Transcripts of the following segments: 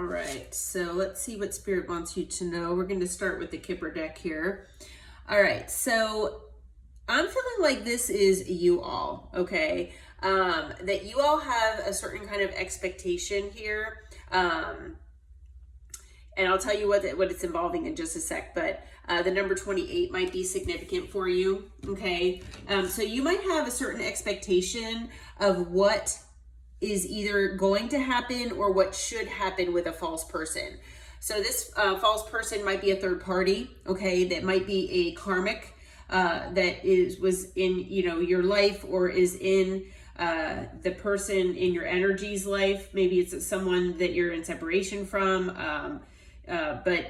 All right, so let's see what Spirit wants you to know. We're going to start with the Kipper deck here. All right, so I'm feeling like this is you all, okay? That you all have a certain kind of expectation here. And I'll tell you what it's involving in just a sec, but the number 28 might be significant for you, okay? So you might have a certain expectation of what is either going to happen or what should happen with a false person. So this false person might be a third party, okay? That might be a karmic that was in, you know, your life, or is in the person in your energy's life. Maybe it's someone that you're in separation from, but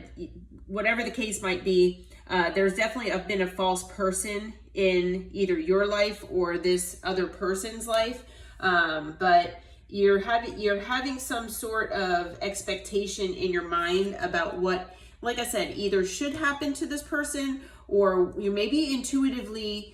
whatever the case might be, there's definitely been a false person in either your life or this other person's life. But you're having some sort of expectation in your mind about what, like I said, either should happen to this person, or you maybe intuitively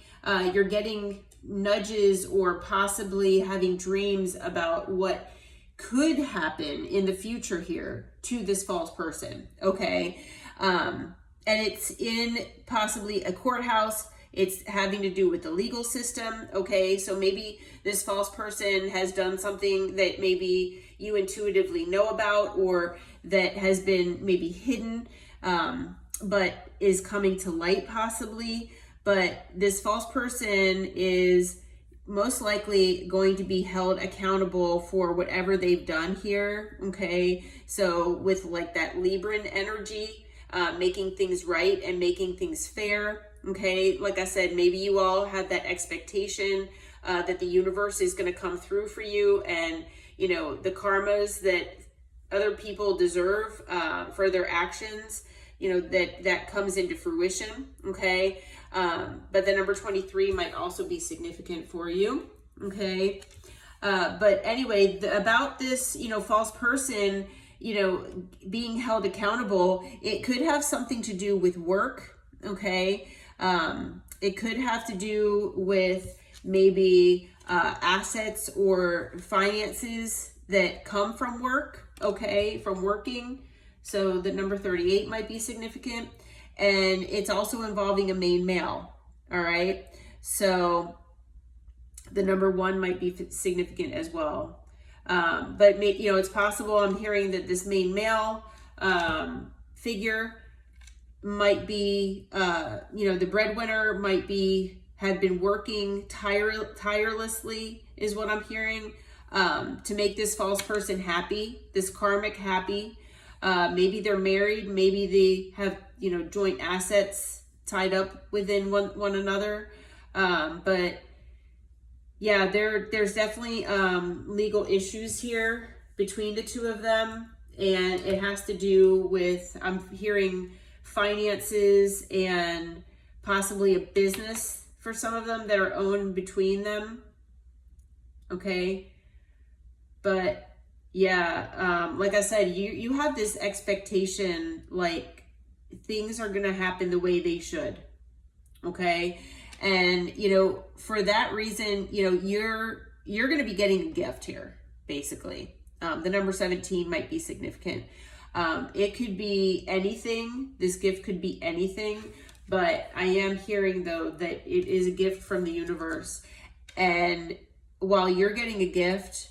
you're getting nudges or possibly having dreams about what could happen in the future here to this false person, okay? And it's in possibly a courthouse. It's having to do with the legal system, okay? So maybe this false person has done something that maybe you intuitively know about, or that has been maybe hidden, but is coming to light possibly. But this false person is most likely going to be held accountable for whatever they've done here, okay? So with like that Libran energy, making things right and making things fair, okay? Like I said, maybe you all have that expectation that the universe is going to come through for you, and, you know, the karmas that other people deserve for their actions, you know, that comes into fruition, okay? But the number 23 might also be significant for you, okay? But anyway, about this, you know, false person, you know, being held accountable, it could have something to do with work, okay? It could have to do with maybe assets or finances that come from work, okay, from working. So the number 38 might be significant. And it's also involving a main male, all right? So the number 1 might be significant as well. But, you know, it's possible, I'm hearing that this main male figure might be, you know, the breadwinner might have been working tirelessly, is what I'm hearing, to make this false person happy, this karmic happy. Maybe they're married, maybe they have, you know, joint assets tied up within one another. But yeah, there's definitely legal issues here between the two of them, and it has to do with, I'm hearing, finances and possibly a business for some of them that are owned between them, okay? But yeah, like I said, you have this expectation, like things are gonna happen the way they should, okay? And, you know, for that reason, you know, you're gonna be getting a gift here, basically. The number 17 might be significant. It could be anything. This gift could be anything, but I am hearing though that it is a gift from the universe. And while you're getting a gift,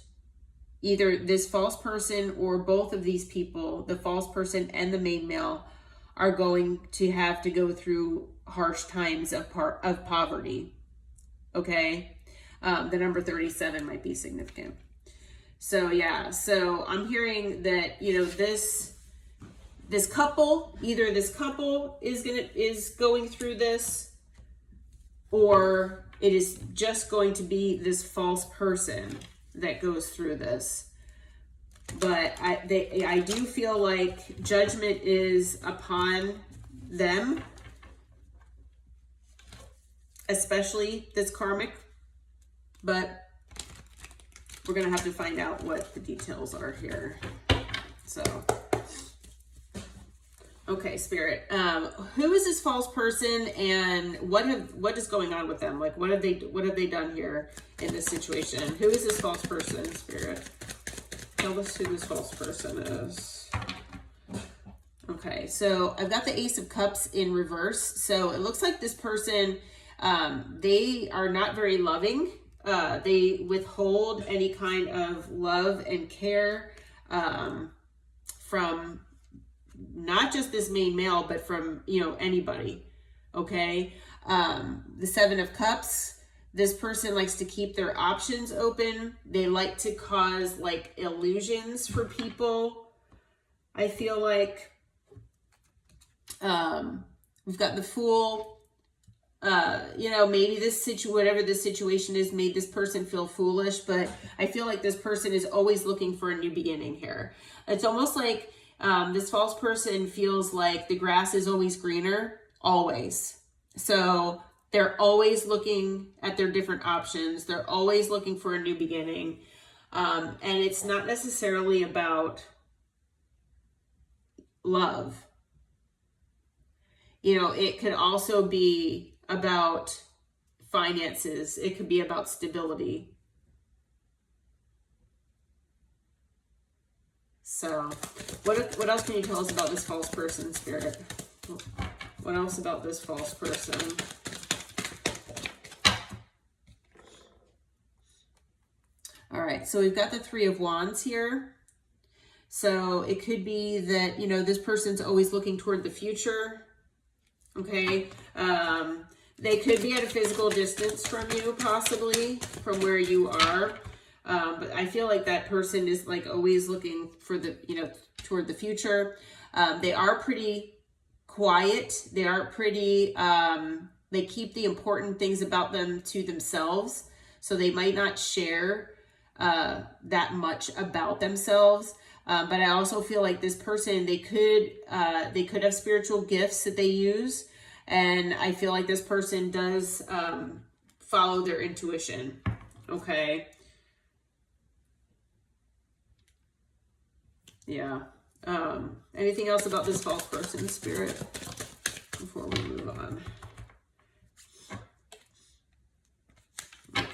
either this false person or both of these people, the false person and the main male, are going to have to go through harsh times of poverty, okay? The number 37 might be significant. So yeah, so I'm hearing that, you know, this couple, either this couple is going through this, or it is just going to be this false person that goes through this. But I do feel like judgment is upon them, especially this karmic, but we're gonna have to find out what the details are here. So, okay, Spirit, who is this false person, and what is going on with them? Like, what have they done here in this situation? Who is this false person, Spirit? tell us who this false person is. Okay, so I've got the Ace of Cups in reverse. So it looks like this person, they are not very loving. They withhold any kind of love and care from not just this main male, but from, you know, anybody. Okay, the Seven of Cups, this person likes to keep their options open. They like to cause like illusions for people. I feel like we've got the Fool. You know, maybe whatever this situation is made this person feel foolish, but I feel like this person is always looking for a new beginning here. It's almost like this false person feels like the grass is always greener, always. So they're always looking at their different options. They're always looking for a new beginning. And it's not necessarily about love. You know, it could also be about finances. It could be about stability. So, what else can you tell us about this false person, Spirit? What else about this false person? All right, so we've got the Three of Wands here. So it could be that, you know, this person's always looking toward the future. Okay, they could be at a physical distance from you, possibly from where you are. But I feel like that person is like always looking for the, you know, toward the future. They are pretty quiet. They are pretty, they keep the important things about them to themselves. So they might not share that much about themselves. But I also feel like this person, they could have spiritual gifts that they use. And I feel like this person does follow their intuition. Okay. Yeah. Anything else about this false person, Spirit, before we move on? Okay.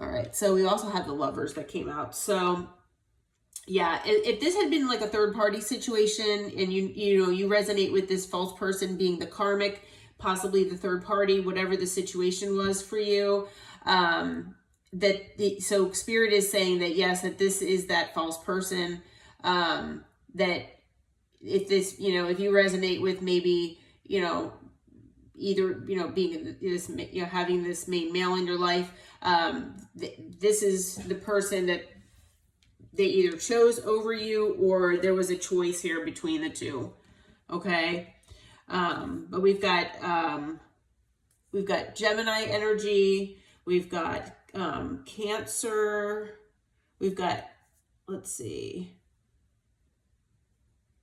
All right. So we also have the Lovers that came out. So yeah, if this had been like a third party situation and you resonate with this false person being the karmic, possibly the third party, whatever the situation was for you, so Spirit is saying that yes, that this is that false person, that if this, you know, if you resonate with maybe, you know, either, you know, being in this, you know, having this main male in your life, this is the person that they either chose over you or there was a choice here between the two. Okay. But we've got Gemini energy. We've got, Cancer. We've got, let's see,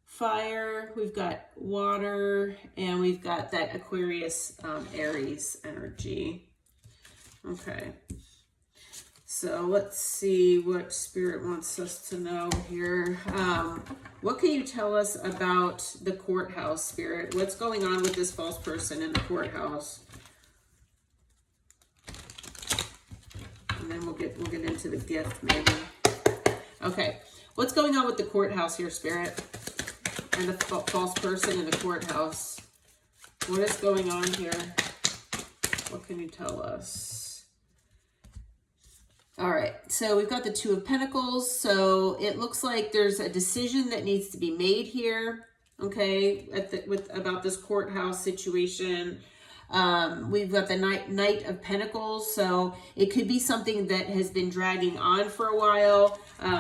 fire. We've got water, and we've got that Aquarius, Aries energy. Okay. So let's see what Spirit wants us to know here. What can you tell us about the courthouse, Spirit? What's going on with this false person in the courthouse? And then we'll get into the gift maybe. Okay. What's going on with the courthouse here, Spirit? And the false person in the courthouse. What is going on here? What can you tell us? All right, so we've got the Two of Pentacles. So it looks like there's a decision that needs to be made here, okay, about this courthouse situation. We've got the Knight of Pentacles. So it could be something that has been dragging on for a while.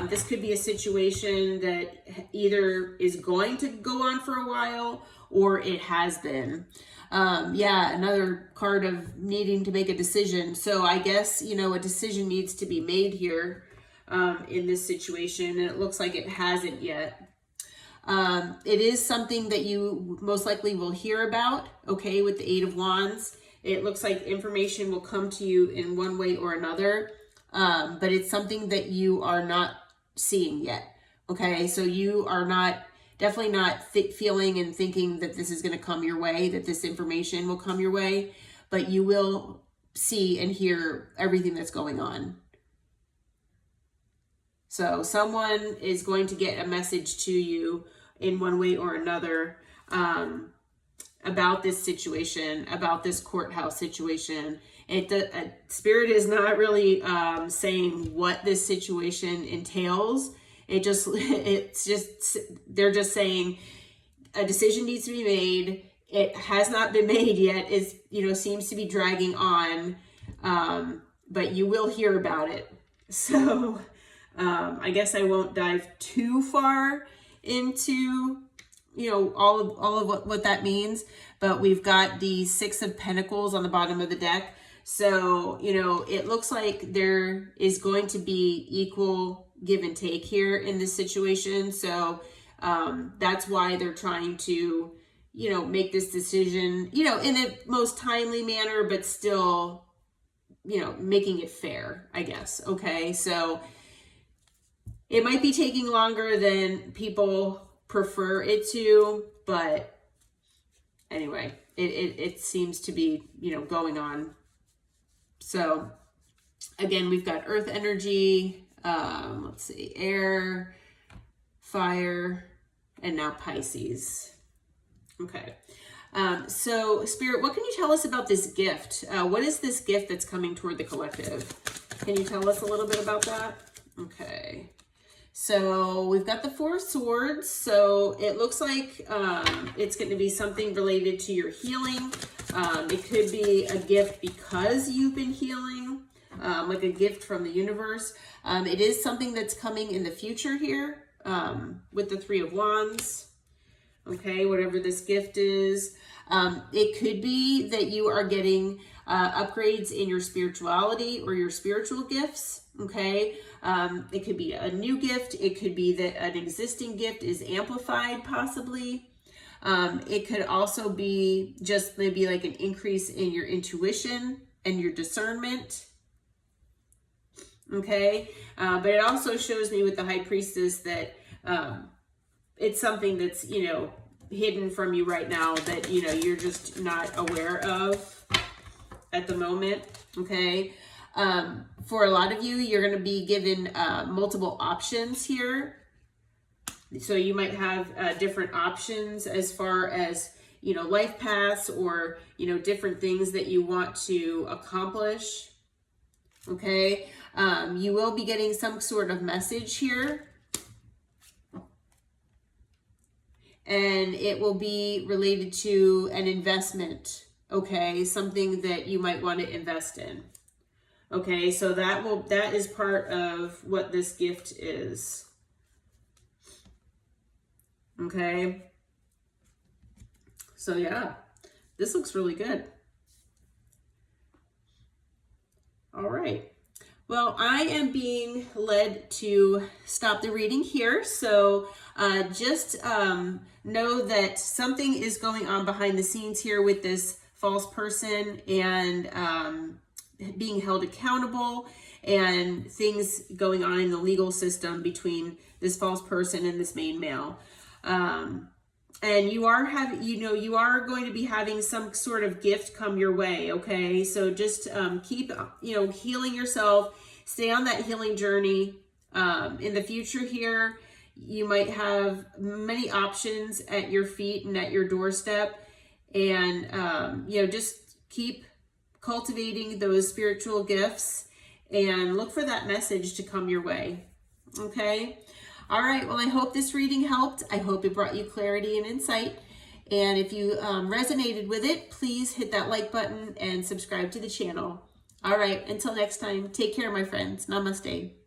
This could be a situation that either is going to go on for a while or it has been. Yeah, another card of needing to make a decision. So I guess, you know, a decision needs to be made here in this situation, and it looks like it hasn't yet. It is something that you most likely will hear about, okay, with the Eight of Wands. It looks like information will come to you in one way or another, but it's something that you are not seeing yet, okay? So you are definitely not feeling and thinking that this is going to come your way, that this information will come your way, but you will see and hear everything that's going on. So someone is going to get a message to you in one way or another about this situation, about this courthouse situation. Spirit is not really saying what this situation entails. They're just saying a decision needs to be made. It has not been made yet. It's, seems to be dragging on, but you will hear about it. So I guess I won't dive too far into all of what that means, but we've got the 6 of Pentacles on the bottom of the deck. So, it looks like there is going to be equal give and take here in this situation. So, that's why they're trying to, make this decision, in a most timely manner, but still, making it fair, I guess. Okay. So it might be taking longer than people prefer it to, but anyway, it seems to be, going on. So again, we've got earth energy, let's see, air, fire, and now Pisces. Okay. So Spirit, what can you tell us about this gift? What is this gift that's coming toward the collective? Can you tell us a little bit about that? Okay. So we've got the 4 of Swords. So it looks like it's going to be something related to your healing. It could be a gift because you've been healing, like a gift from the universe. It is something that's coming in the future here with the 3 of Wands. Okay, whatever this gift is. It could be that you are getting upgrades in your spirituality or your spiritual gifts. Okay, it could be a new gift. It could be that an existing gift is amplified, possibly. It could also be just maybe like an increase in your intuition and your discernment. Okay, but it also shows me with the High Priestess that it's something that's, hidden from you right now that, you're just not aware of at the moment. Okay. For a lot of you, you're going to be given multiple options here. So you might have different options as far as, life paths or, different things that you want to accomplish. Okay. You will be getting some sort of message here. And it will be related to an investment. Okay. Something that you might want to invest in. Okay, so that is part of what this gift is. Okay. So yeah, this looks really good. All right. Well, I am being led to stop the reading here. So just know that something is going on behind the scenes here with this false person and being held accountable and things going on in the legal system between this false person and this main male. And you are you are going to be having some sort of gift come your way. Okay. So just, keep, healing yourself, stay on that healing journey. In the future here, you might have many options at your feet and at your doorstep, and, just keep cultivating those spiritual gifts and look for that message to come your way. Okay. All right. Well, I hope this reading helped. I hope it brought you clarity and insight. And if you resonated with it, please hit that like button and subscribe to the channel. All right. Until next time, take care, my friends. Namaste.